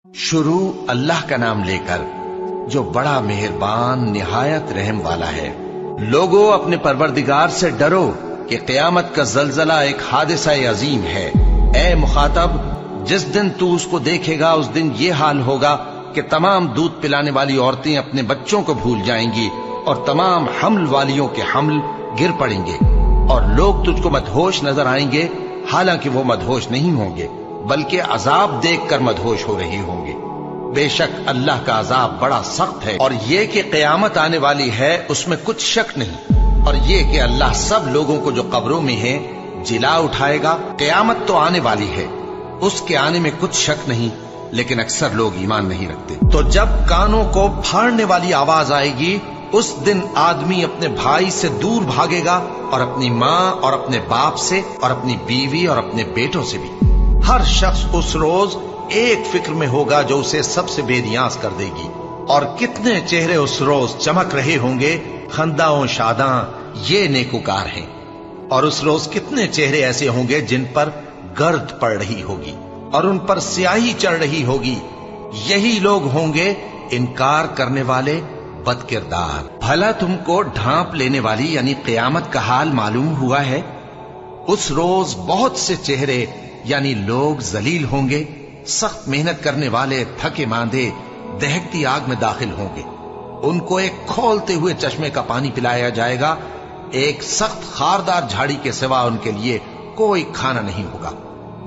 शुरू अल्लाह का नाम लेकर जो बड़ा मेहरबान निहायत रहम वाला है। लोगों, अपने परवरदिगार से डरो कि क़यामत का जलजला एक हादिसा अजीम है। ए मुखातब, जिस दिन तू उसको देखेगा उस दिन ये हाल होगा कि तमाम दूध पिलाने वाली औरतें अपने बच्चों को भूल जाएंगी और तमाम हमल वालियों के हमल गिर पड़ेंगे और लोग तुझको मदहोश नजर आएंगे, हालांकि वो मदहोश नहीं होंगे बल्कि अजाब देखकर मदहोश हो रहे होंगे। बेशक अल्लाह का अजाब बड़ा सख्त है। और ये कि क़यामत आने वाली है उसमें कुछ शक नहीं। और ये कि अल्लाह सब लोगों को जो कब्रों में है जिला उठाएगा। क़यामत तो आने वाली है, उसके आने में कुछ शक नहीं, लेकिन अक्सर लोग ईमान नहीं रखते। तो जब कानों को फाड़ने वाली आवाज आएगी उस दिन आदमी अपने भाई से दूर भागेगा और अपनी माँ और अपने बाप से और अपनी बीवी और अपने बेटों से भी। हर शख्स उस रोज एक फिक्र में होगा जो उसे सबसे बेनियाज कर देगी। और कितने चेहरे उस रोज चमक रहे होंगे, खंदाओं शादां ये नेकुकार हैं। और उस रोज कितने चेहरे ऐसे होंगे जिन पर गर्द पड़ रही होगी और उन पर स्याही चढ़ रही होगी। यही लोग होंगे इनकार करने वाले बदकिरदार। भला तुमको ढांप लेने वाली यानी क़यामत का हाल मालूम हुआ है? उस रोज बहुत से चेहरे यानी लोग जलील होंगे, सख्त मेहनत करने वाले थके मांदे दहकती आग में दाखिल होंगे। उनको एक खोलते हुए चश्मे का पानी पिलाया जाएगा। एक सख्त खारदार झाड़ी के सिवा उनके लिए कोई खाना नहीं होगा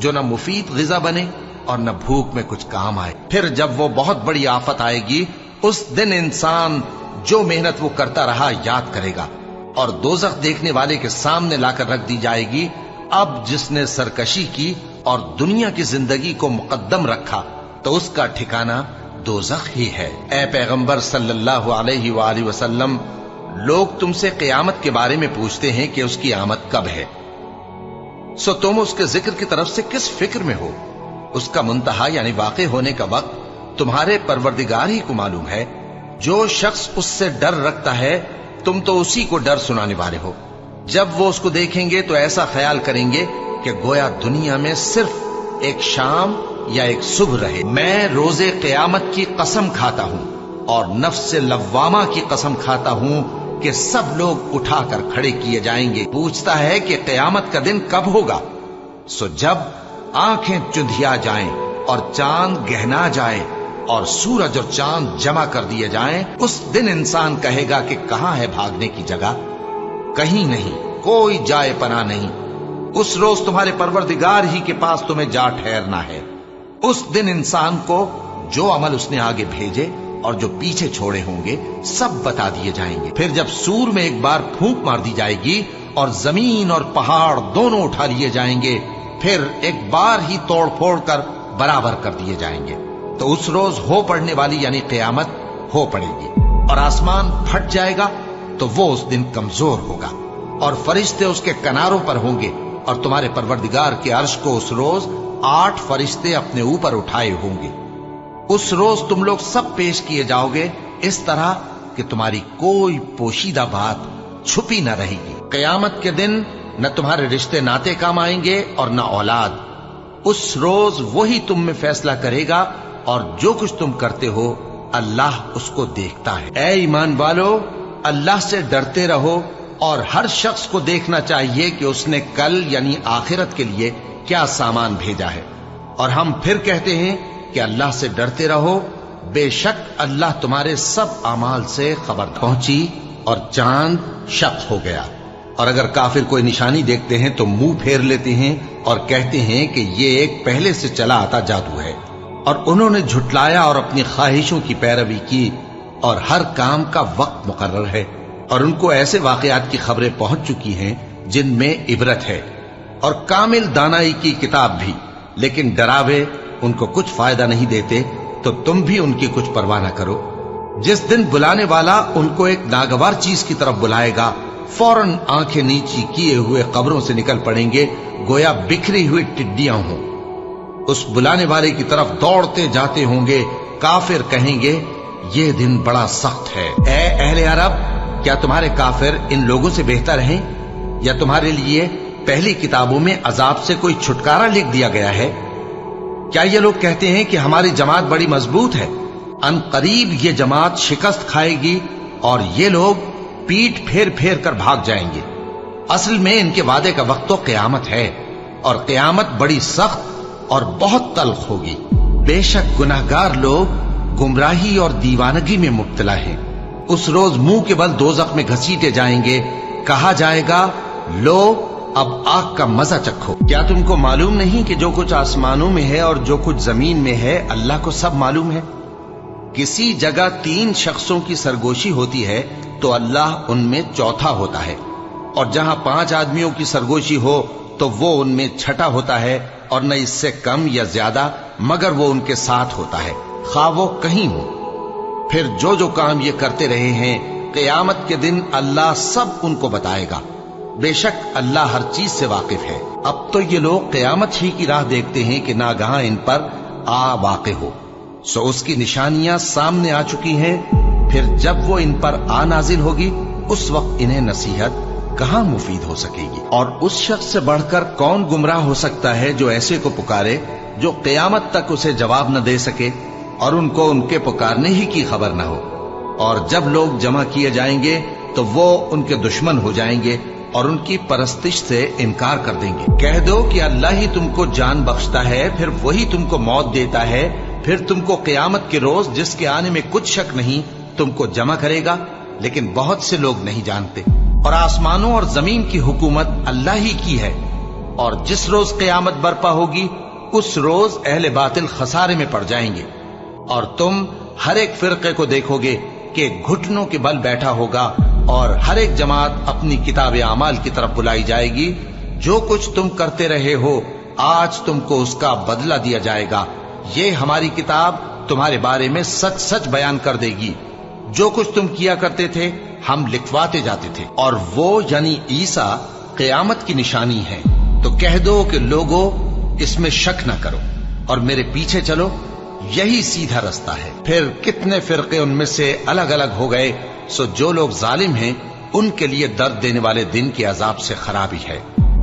जो न मुफीद ग़िज़ा बने और न भूख में कुछ काम आए। फिर जब वो बहुत बड़ी आफत आएगी उस दिन इंसान जो मेहनत वो करता रहा याद करेगा और दोज़ख देखने वाले के सामने लाकर रख दी जाएगी। अब जिसने सरकशी की और दुनिया की जिंदगी को मुकद्दम रखा तो उसका ठिकाना दोज़ख ही है। ए पैगंबर सल्लल्लाहु अलैहि वालैहि वसल्लम, लोग तुमसे क़यामत के बारे में पूछते हैं कि उसकी आमद कब है, सो तुम उसके जिक्र की तरफ से किस फिक्र में हो? उसका मुंतहा यानी वाक़े होने का वक्त तुम्हारे परवरदिगार ही को मालूम है। जो शख्स उससे डर रखता है तुम तो उसी को डर सुनाने वाले हो। जब वो उसको देखेंगे तो ऐसा ख्याल करेंगे कि गोया दुनिया में सिर्फ एक शाम या एक सुबह रहे। मैं रोजे क़यामत की कसम खाता हूं और नफ्स लव्वामा की कसम खाता हूं कि सब लोग उठाकर खड़े किए जाएंगे। पूछता है कि क़यामत का दिन कब होगा? सो जब आंखें चुंधिया जाएं और चांद गहना जाए और सूरज और चांद जमा कर दिए जाएं, उस दिन इंसान कहेगा कि कहां है भागने की जगह? कहीं नहीं, कोई जाए पना नहीं। उस रोज तुम्हारे परवरदिगार ही के पास तुम्हें जा ठहरना है। उस दिन इंसान को जो अमल उसने आगे भेजे और जो पीछे छोड़े होंगे सब बता दिए जाएंगे। फिर जब सूर में एक बार फूंक मार दी जाएगी और जमीन और पहाड़ दोनों उठा लिए जाएंगे, फिर एक बार ही तोड़ फोड़ कर बराबर कर दिए जाएंगे, तो उस रोज हो पड़ने वाली यानी क़यामत हो पड़ेगी और आसमान फट जाएगा तो वो उस दिन कमजोर होगा और फरिश्ते उसके किनारों पर होंगे और तुम्हारे परवरदिगार के अर्श को उस रोज 8 फरिश्ते अपने ऊपर उठाए होंगे। उस रोज तुम लोग सब पेश किए जाओगे इस तरह कि तुम्हारी कोई पोशीदा बात छुपी न रहेगी। क़यामत के दिन न तुम्हारे रिश्ते नाते काम आएंगे और न औलाद। उस रोज वही तुम में फैसला करेगा और जो कुछ तुम करते हो अल्लाह उसको देखता है। ऐ ईमान वालो, अल्लाह से डरते रहो और हर शख्स को देखना चाहिए कि उसने कल यानी आखिरत के लिए क्या सामान भेजा है। और हम फिर कहते हैं कि अल्लाह से डरते रहो, बेशक अल्लाह तुम्हारे सब अमाल से खबरदार। पहुंची और चांद शक हो गया। और अगर काफिर कोई निशानी देखते हैं तो मुंह फेर लेते हैं और कहते हैं कि ये एक पहले से चला आता जादू है। और उन्होंने झुटलाया और अपनी ख्वाहिशों की पैरवी की और हर काम का वक्त मुकर्रर है। और उनको ऐसे वाकयात की खबरें पहुंच चुकी हैं जिनमें इबरत है और कामिल दानाई की किताब भी, लेकिन डरावे उनको कुछ फायदा नहीं देते, तो तुम भी उनकी कुछ परवाह न करो। जिस दिन बुलाने वाला उनको एक नागवार चीज की तरफ बुलाएगा, फौरन आंखें नीची किए हुए कब्रों से निकल पड़ेंगे गोया बिखरी हुई टिड्डियां हों। उस बुलाने वाले की तरफ दौड़ते जाते होंगे। काफिर कहेंगे ये दिन बड़ा सख्त है। ऐ अहले अरब, क्या तुम्हारे काफिर इन लोगों से बेहतर हैं या तुम्हारे लिए पहली किताबों में अजाब से कोई छुटकारा लिख दिया गया है? क्या ये लोग कहते हैं कि हमारी जमात बड़ी मजबूत है? अन करीब ये जमात शिकस्त खाएगी और ये लोग पीठ फेर फेर कर भाग जाएंगे। असल में इनके वादे का वक्त तो क़यामत है, और क़यामत बड़ी सख्त और बहुत तल्ख होगी। बेशक गुनाहगार लोग गुमराही और दीवानगी में मुब्तला हैं। उस रोज मुंह के बल दोज़ख में घसीटे जाएंगे। कहा जाएगा, लो अब आग का मजा चखो। क्या तुमको मालूम नहीं कि जो कुछ आसमानों में है और जो कुछ जमीन में है अल्लाह को सब मालूम है? किसी जगह 3 शख्सों की सरगोशी होती है तो अल्लाह उनमें चौथा होता है, और जहां 5 आदमियों की सरगोशी हो तो वो उनमें छठा होता है, और न इससे कम या ज्यादा, मगर वो उनके साथ होता है, खा वो कहीं हो। फिर जो जो काम ये करते रहे हैं, क़यामत के दिन अल्लाह सब उनको बताएगा। बेशक अल्लाह हर चीज से वाकिफ है। अब तो ये लोग क़यामत ही की राह देखते हैं कि नागहां इन पर आ वाक़े हो। सो उसकी निशानियां सामने आ चुकी हैं। फिर जब वो इन पर आ नाजिल होगी, उस वक्त इन्हें नसीहत कहां मुफीद हो सकेगी। और उस शख्स से बढ़कर कौन गुमराह हो सकता है जो ऐसे को पुकारे जो क़यामत तक उसे जवाब न दे सके और उनको उनके पुकारने ही की खबर न हो। और जब लोग जमा किए जाएंगे तो वो उनके दुश्मन हो जाएंगे और उनकी परस्तिश से इनकार कर देंगे। कह दो कि अल्लाह ही तुमको जान बख्शता है, फिर वही तुमको मौत देता है, फिर तुमको क़यामत के रोज जिसके आने में कुछ शक नहीं तुमको जमा करेगा। लेकिन बहुत से लोग नहीं जानते। और आसमानों और जमीन की हुकूमत अल्लाह ही की है, और जिस रोज क़यामत बर्पा होगी उस रोज अहले बातिल खसारे में पड़ जाएंगे। और तुम हर एक फिरके को देखोगे कि घुटनों के बल बैठा होगा, और हर एक जमात अपनी किताब आमाल की तरफ बुलाई जाएगी। जो कुछ तुम करते रहे हो आज तुमको उसका बदला दिया जाएगा। ये हमारी किताब तुम्हारे बारे में सच सच बयान कर देगी। जो कुछ तुम किया करते थे हम लिखवाते जाते थे। और वो यानी ईसा क़यामत की निशानी है। तो कह दो कि लोगों इसमें शक न करो और मेरे पीछे चलो, यही सीधा रास्ता है। फिर कितने फिरके उनमें से अलग अलग हो गए। सो जो लोग जालिम हैं उनके लिए दर्द देने वाले दिन के अजाब से खराबी है।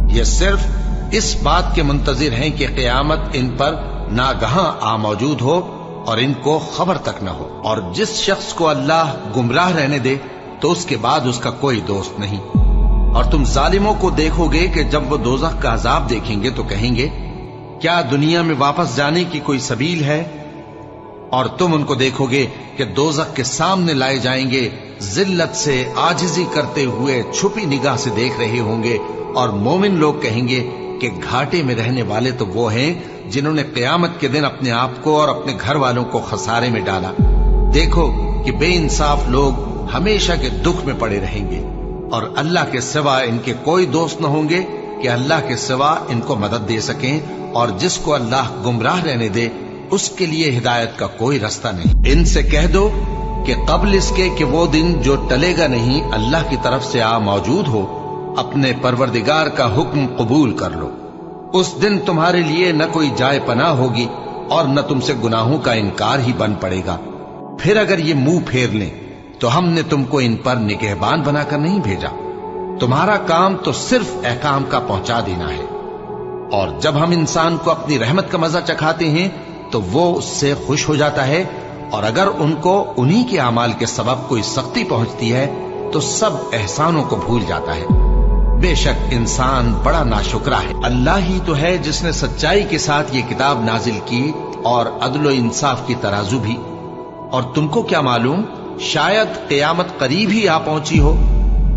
ये सिर्फ इस बात के मुंतजिर हैं कि क़यामत इन पर नागहां आ मौजूद हो और इनको खबर तक न हो। और जिस शख्स को अल्लाह गुमराह रहने दे तो उसके बाद उसका कोई दोस्त नहीं। और तुम जालिमों को देखोगे कि जब वो दोज़ख का अजाब देखेंगे तो कहेंगे, क्या दुनिया में वापस जाने की कोई सबील है? और तुम उनको देखोगे कि दोज़ख के सामने लाए जाएंगे, जिल्लत से आजिजी करते हुए छुपी निगाह से देख रहे होंगे। और मोमिन लोग कहेंगे कि घाटे में रहने वाले तो वो हैं जिन्होंने क़यामत के दिन अपने आप को और अपने घर वालों को खसारे में डाला। देखो कि बेइंसाफ लोग हमेशा के दुख में पड़े रहेंगे, और अल्लाह के सिवा इनके कोई दोस्त न होंगे कि अल्लाह के सिवा इनको मदद दे सकें। और जिसको अल्लाह गुमराह रहने दे उसके लिए हिदायत का कोई रास्ता नहीं। इनसे कह दो कि कबल इसके कि वो दिन जो टलेगा नहीं अल्लाह की तरफ से आ मौजूद हो, अपने परवरदिगार का हुक्म कबूल कर लो। उस दिन तुम्हारे लिए न कोई जाए पनाह होगी और न तुमसे गुनाहों का इनकार ही बन पड़ेगा। फिर अगर ये मुंह फेर लें तो हमने तुमको इन पर निगहबान बनाकर नहीं भेजा। तुम्हारा काम तो सिर्फ अहकाम का पहुंचा देना है। और जब हम इंसान को अपनी रहमत का मजा चखाते हैं तो वो उससे खुश हो जाता है, और अगर उनको उन्हीं के अमाल के सबब कोई सख्ती पहुंचती है तो सब एहसानों को भूल जाता है। बेशक इंसान बड़ा नाशुक्रा है। अल्लाह ही तो है जिसने सच्चाई के साथ ये किताब नाजिल की और अदल व इंसाफ की तराजू भी। और तुमको क्या मालूम, शायद क़यामत करीब ही आ पहुंची हो।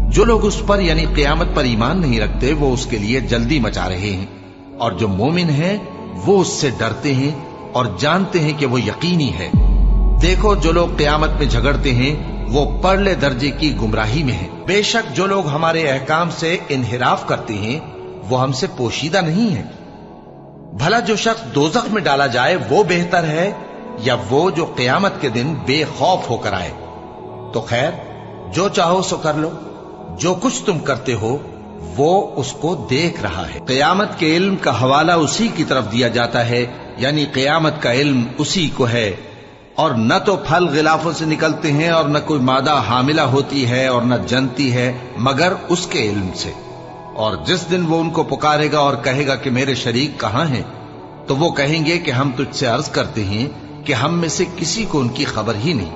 जो लोग उस पर यानी क़यामत पर ईमान नहीं रखते वो उसके लिए जल्दी मचा रहे हैं, और जो मोमिन हैं वो उससे डरते हैं और जानते हैं कि वो यकीनी है। देखो जो लोग क़यामत में झगड़ते हैं वो परले दर्जे की गुमराही में है। बेशक जो लोग हमारे अहकाम से इन्हिराफ करते हैं वो हमसे पोशीदा नहीं है। भला जो शख्स दोज़ख में डाला जाए वो बेहतर है या वो जो क़यामत के दिन बेखौफ होकर आए? तो खैर जो चाहो सो कर लो, जो कुछ तुम करते हो वो उसको देख रहा है। क़यामत के इल्म का हवाला उसी की तरफ दिया जाता है, यानी क़यामत का इल्म उसी को है। और न तो फल गिलाफों से निकलते हैं और न कोई मादा हामिला होती है और न जनती है मगर उसके इल्म से। और जिस दिन वो उनको पुकारेगा और कहेगा कि मेरे शरीक कहाँ हैं, تو وہ کہیں گے کہ ہم تجھ سے عرض کرتے ہیں کہ ہم میں سے کسی کو ان کی خبر ہی نہیں،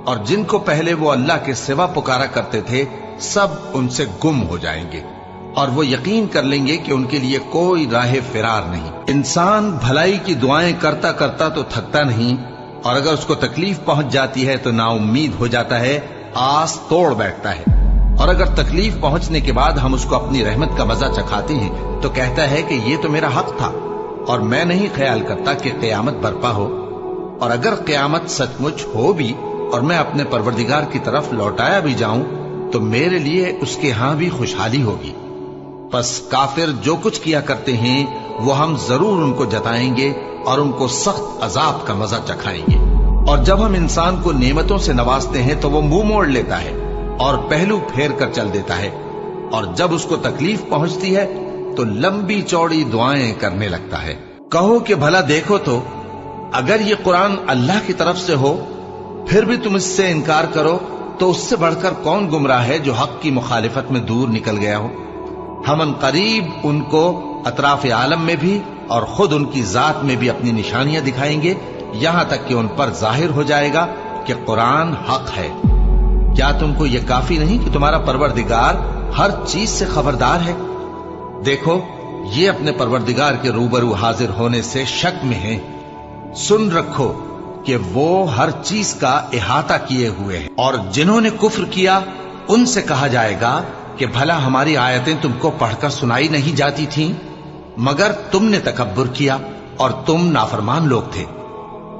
اور جن کو پہلے وہ اللہ کے سوا پکارا کرتے تھے سب ان سے گم ہو جائیں گے، اور وہ یقین کر لیں گے کہ ان کے لیے کوئی راہ فرار نہیں۔ انسان بھلائی کی دعائیں کرتا کرتا تو تھکتا نہیں، اور اگر اس کو تکلیف پہنچ جاتی ہے تو نا امید ہو جاتا ہے، آس توڑ بیٹھتا ہے، اور اگر تکلیف پہنچنے کے بعد ہم اس کو اپنی رحمت کا مزہ چکھاتے ہیں تو کہتا ہے کہ یہ تو میرا حق تھا، اور میں نہیں خیال کرتا کہ قیامت برپا ہو، اور اگر قیامت سچ مچ ہو بھی اور میں اپنے پروردگار کی طرف لوٹایا بھی جاؤں تو میرے لیے اس کے ہاں بھی خوشحالی ہوگی۔ پس کافر جو کچھ کیا کرتے ہیں وہ ہم ضرور ان کو جتائیں گے اور ان کو سخت عذاب کا مزہ چکھائیں گے۔ اور جب ہم انسان کو نعمتوں سے نوازتے ہیں تو وہ منہ موڑ لیتا ہے اور پہلو پھیر کر چل دیتا ہے، اور جب اس کو تکلیف پہنچتی ہے تو لمبی چوڑی دعائیں کرنے لگتا ہے۔ کہو کہ بھلا دیکھو تو اگر یہ قرآن اللہ کی طرف سے ہو پھر بھی تم اس سے انکار کرو تو اس سے بڑھ کر کون گمراہ ہے جو حق کی مخالفت میں دور نکل گیا ہو۔ ہم ان قریب ان کو اطراف عالم میں بھی اور خود ان کی ذات میں بھی اپنی نشانیاں دکھائیں گے، یہاں تک کہ ان پر ظاہر ہو جائے گا کہ قرآن حق ہے۔ کیا تم کو یہ کافی نہیں کہ تمہارا پروردگار ہر چیز سے خبردار ہے؟ دیکھو یہ اپنے پروردگار کے روبرو حاضر ہونے سے شک میں ہیں، سن رکھو کہ وہ ہر چیز کا احاطہ کیے ہوئے ہیں۔ اور جنہوں نے کفر کیا ان سے کہا جائے گا کہ بھلا ہماری آیتیں تم کو پڑھ کر سنائی نہیں جاتی تھیں، مگر تم نے تکبر کیا اور تم نافرمان لوگ تھے۔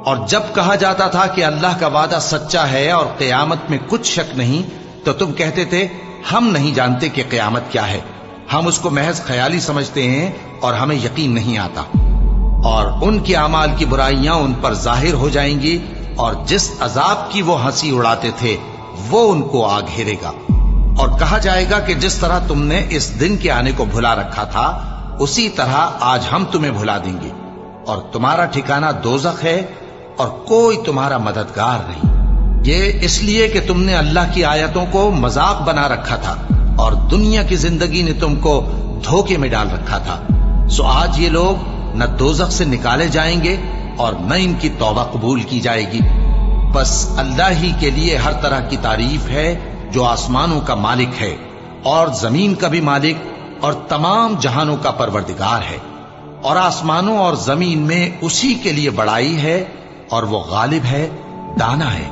اور جب کہا جاتا تھا کہ اللہ کا وعدہ سچا ہے اور قیامت میں کچھ شک نہیں تو تم کہتے تھے ہم نہیں جانتے کہ قیامت کیا ہے، ہم اس کو محض خیالی سمجھتے ہیں اور ہمیں یقین نہیں آتا۔ اور ان کے اعمال کی برائیاں ان پر ظاہر ہو جائیں گی، اور جس عذاب کی وہ ہنسی اڑاتے تھے وہ ان کو آ گھیرے گا۔ اور کہا جائے گا کہ جس طرح تم نے اس دن کے آنے کو بھلا رکھا تھا اسی طرح آج ہم تمہیں بھلا دیں گے، اور تمہارا ٹھکانہ دوزخ ہے اور کوئی تمہارا مددگار نہیں۔ یہ اس لیے کہ تم نے اللہ کی آیتوں کو مذاق بنا رکھا تھا اور دنیا کی زندگی نے تم کو دھوکے میں ڈال رکھا تھا، سو آج یہ لوگ نہ دوزخ سے نکالے جائیں گے اور نہ ان کی توبہ قبول کی جائے گی۔ بس اللہ ہی کے لیے ہر طرح کی تعریف ہے جو آسمانوں کا مالک ہے اور زمین کا بھی مالک اور تمام جہانوں کا پروردگار ہے، اور آسمانوں اور زمین میں اسی کے لیے بڑائی ہے اور وہ غالب ہے، دانا ہے۔